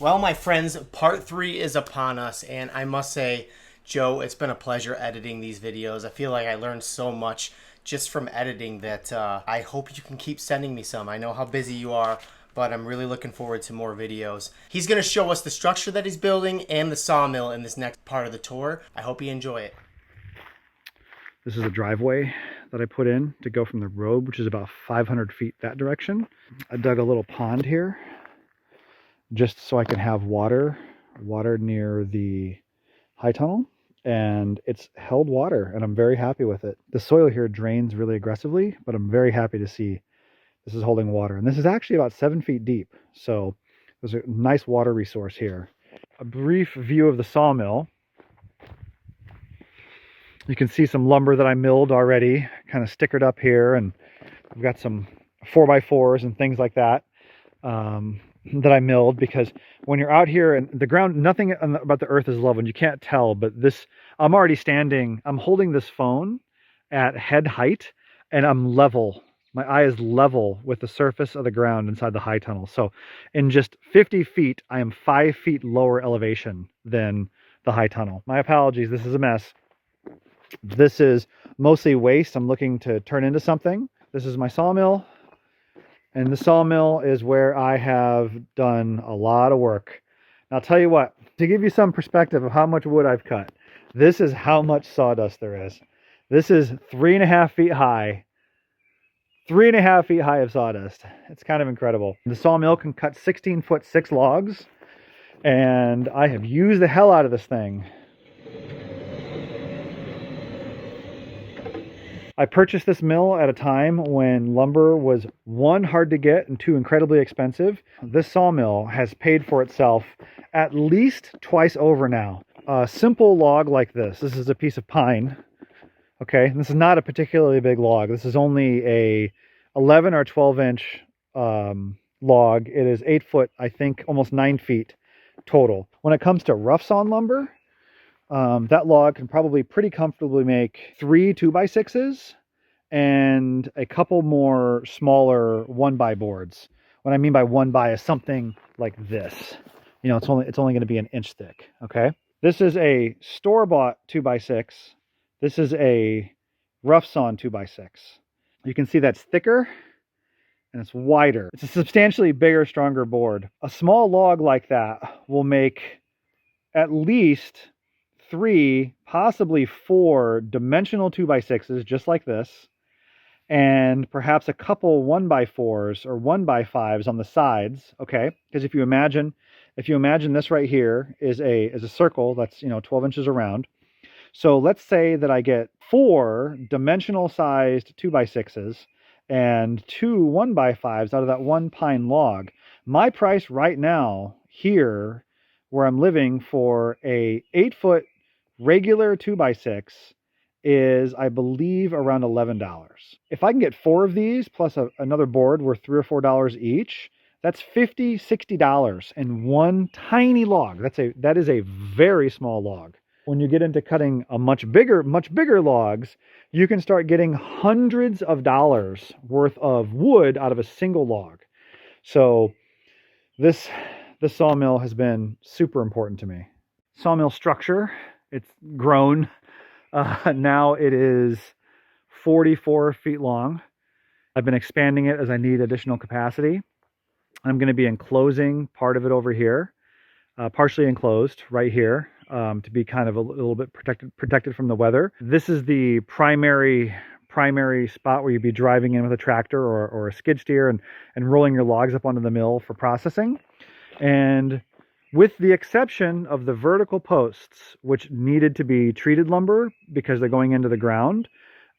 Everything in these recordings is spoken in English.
Well, my friends, part 3 is upon us, and I must say, Joe, it's been a pleasure editing these videos. I feel like I learned so much just from editing that I hope you can keep sending me some. I know how busy you are, but I'm really looking forward to more videos. He's going to show us the structure that he's building and the sawmill in this next part of the tour. I hope you enjoy it. This is a driveway that I put in to go from the road, which is about 500 feet that direction. I dug a little pond here just so I can have water near the high tunnel, and it's held water and I'm very happy with it. The soil here drains really aggressively, but I'm very happy to see this is holding water. And this is actually about 7 feet deep, so there's a nice water resource here. A brief view of the sawmill. You can see some lumber that I milled already, kind of stickered up here, and I've got some 4x4s and things like that that I milled, because when you're out here and the ground, nothing about the earth is level, and you can't tell, but this, I'm already standing, I'm holding this phone at head height, and I'm level. My eye is level with the surface of the ground inside the high tunnel. So in just 50 feet, I am 5 feet lower elevation than the high tunnel. My apologies, this is a mess. This is mostly waste I'm looking to turn into something. This is my sawmill, and the sawmill is where I have done a lot of work. And I'll tell you what, to give you some perspective of how much wood I've cut, this is how much sawdust there is. This is 3.5 feet high. 3.5 feet high of sawdust. It's kind of incredible. The sawmill can cut 16-foot 6 logs, and I have used the hell out of this thing. I purchased this mill at a time when lumber was, one, hard to get, and two, incredibly expensive. This sawmill has paid for itself at least twice over now. A simple log like this is a piece of pine, okay? And this is not a particularly big log. This is only a 11 or 12 inch log. It is 8 foot, I think almost 9 feet total. When it comes to rough sawn lumber, that log can probably pretty comfortably make 3 2x6s and a couple more smaller 1x boards. What I mean by 1x is something like this. You know, it's only going to be an inch thick. Okay. This is a store-bought 2x6. This is a rough sawn 2x6. You can see that's thicker and it's wider. It's a substantially bigger, stronger board. A small log like that will make at least 3, possibly 4 dimensional 2x6s just like this, and perhaps a couple 1x4s or 1x5s on the sides. Okay, because if you imagine this right here is a circle that's 12 inches around. So let's say that I get 4 dimensional sized 2x6s and 2 1x5s out of that one pine log. My price right now here where I'm living for a 8 foot regular 2x6 is, I believe, around $11. If I can get 4 of these plus another board worth $3 or $4 each, that's $50, $60 in one tiny log. That is a very small log. When you get into cutting a much bigger logs, you can start getting hundreds of dollars worth of wood out of a single log. So this sawmill has been super important to me. Sawmill structure, it's grown. Now it is 44 feet long. I've been expanding it as I need additional capacity. I'm going to be enclosing part of it over here, partially enclosed right here, to be kind of a little bit protected from the weather. This is the primary spot where you'd be driving in with a tractor or a skid steer and rolling your logs up onto the mill for processing. And with the exception of the vertical posts, which needed to be treated lumber because they're going into the ground,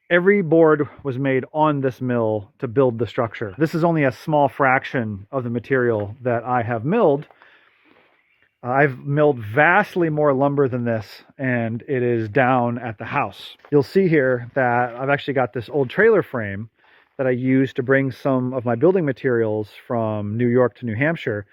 every board was made on this mill to build the structure. This is only a small fraction of the material that I have milled. I've milled vastly more lumber than this, and it is down at the house. You'll see here that I've actually got this old trailer frame that I used to bring some of my building materials from New York to New Hampshire.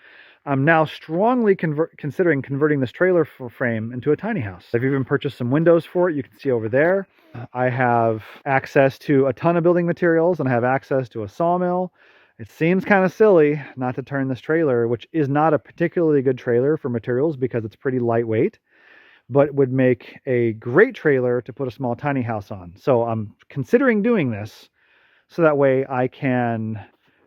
I'm now strongly considering converting this trailer frame into a tiny house. I've even purchased some windows for it. You can see over there. I have access to a ton of building materials, and I have access to a sawmill It seems kind of silly not to turn this trailer, which is not a particularly good trailer for materials because it's pretty lightweight, but would make a great trailer to put a small tiny house on. So I'm considering doing this so that way I can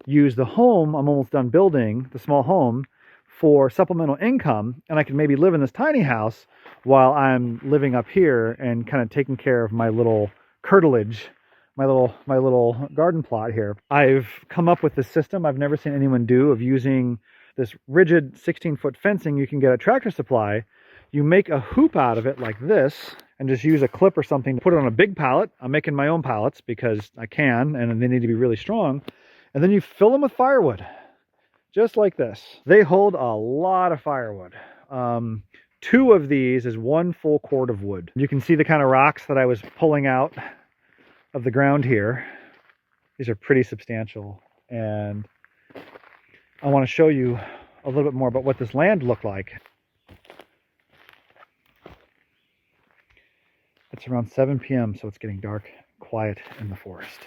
use the home I'm almost done building, the small home, for supplemental income, and I can maybe live in this tiny house while I'm living up here and kind of taking care of my little curtilage, my little garden plot here. I've come up with this system I've never seen anyone do of using this rigid 16-foot fencing you can get at Tractor Supply. You make a hoop out of it like this and just use a clip or something to put it on a big pallet. I'm making my own pallets because I can, and they need to be really strong. And then you fill them with firewood, just like this. They hold a lot of firewood. 2 of these is 1 full cord of wood. You can see the kind of rocks that I was pulling out of the ground here. These are pretty substantial, and I want to show you a little bit more about what this land looked like. It's around 7 p.m., so it's getting dark, quiet in the forest.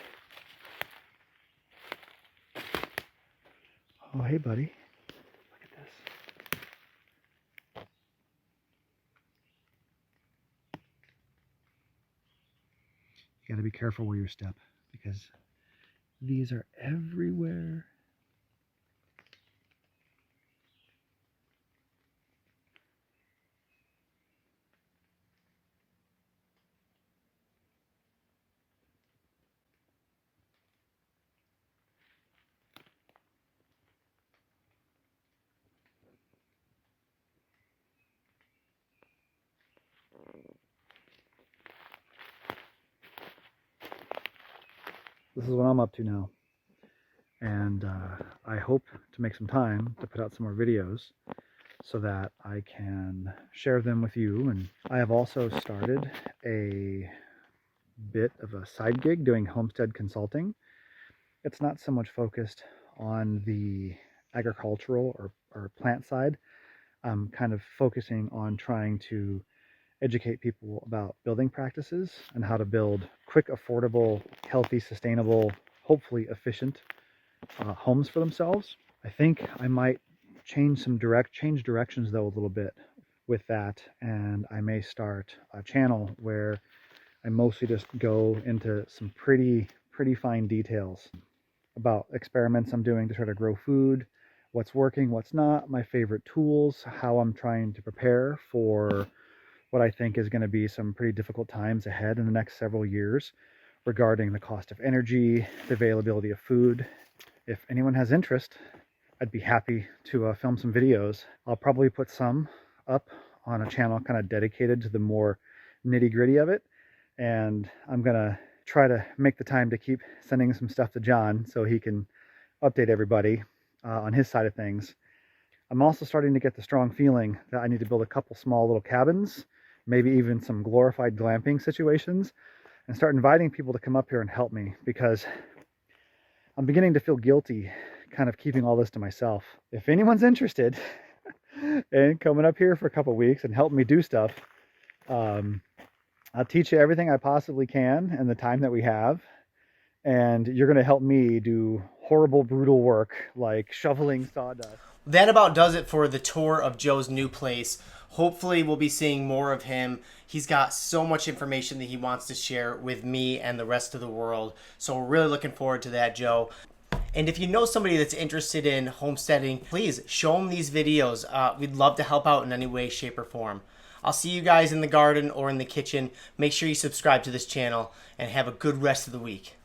Oh, hey, buddy. Look at this. You got to be careful where you step because these are everywhere. This is what I'm up to now, and I hope to make some time to put out some more videos so that I can share them with you. And I have also started a bit of a side gig doing Homestead Consulting. It's not so much focused on the agricultural or plant side. I'm kind of focusing on trying to educate people about building practices and how to build quick, affordable, healthy, sustainable, hopefully efficient homes for themselves. I think I might change directions though a little bit with that, and I may start a channel where I mostly just go into some pretty fine details about experiments I'm doing to try to grow food, what's working, what's not, my favorite tools, how I'm trying to prepare for what I think is going to be some pretty difficult times ahead in the next several years regarding the cost of energy, the availability of food. If anyone has interest, I'd be happy to film some videos. I'll probably put some up on a channel kind of dedicated to the more nitty-gritty of it, and I'm gonna try to make the time to keep sending some stuff to John so he can update everybody on his side of things. I'm also starting to get the strong feeling that I need to build a couple small little cabins, maybe even some glorified glamping situations, and start inviting people to come up here and help me, because I'm beginning to feel guilty kind of keeping all this to myself. If anyone's interested in coming up here for a couple weeks and helping me do stuff, I'll teach you everything I possibly can in the time that we have, and you're going to help me do horrible, brutal work like shoveling sawdust. That about does it for the tour of Joe's new place. Hopefully we'll be seeing more of him. He's got so much information that he wants to share with me and the rest of the world. So we're really looking forward to that, Joe. And if you know somebody that's interested in homesteading, please show them these videos. We'd love to help out in any way, shape, or form. I'll see you guys in the garden or in the kitchen. Make sure you subscribe to this channel and have a good rest of the week.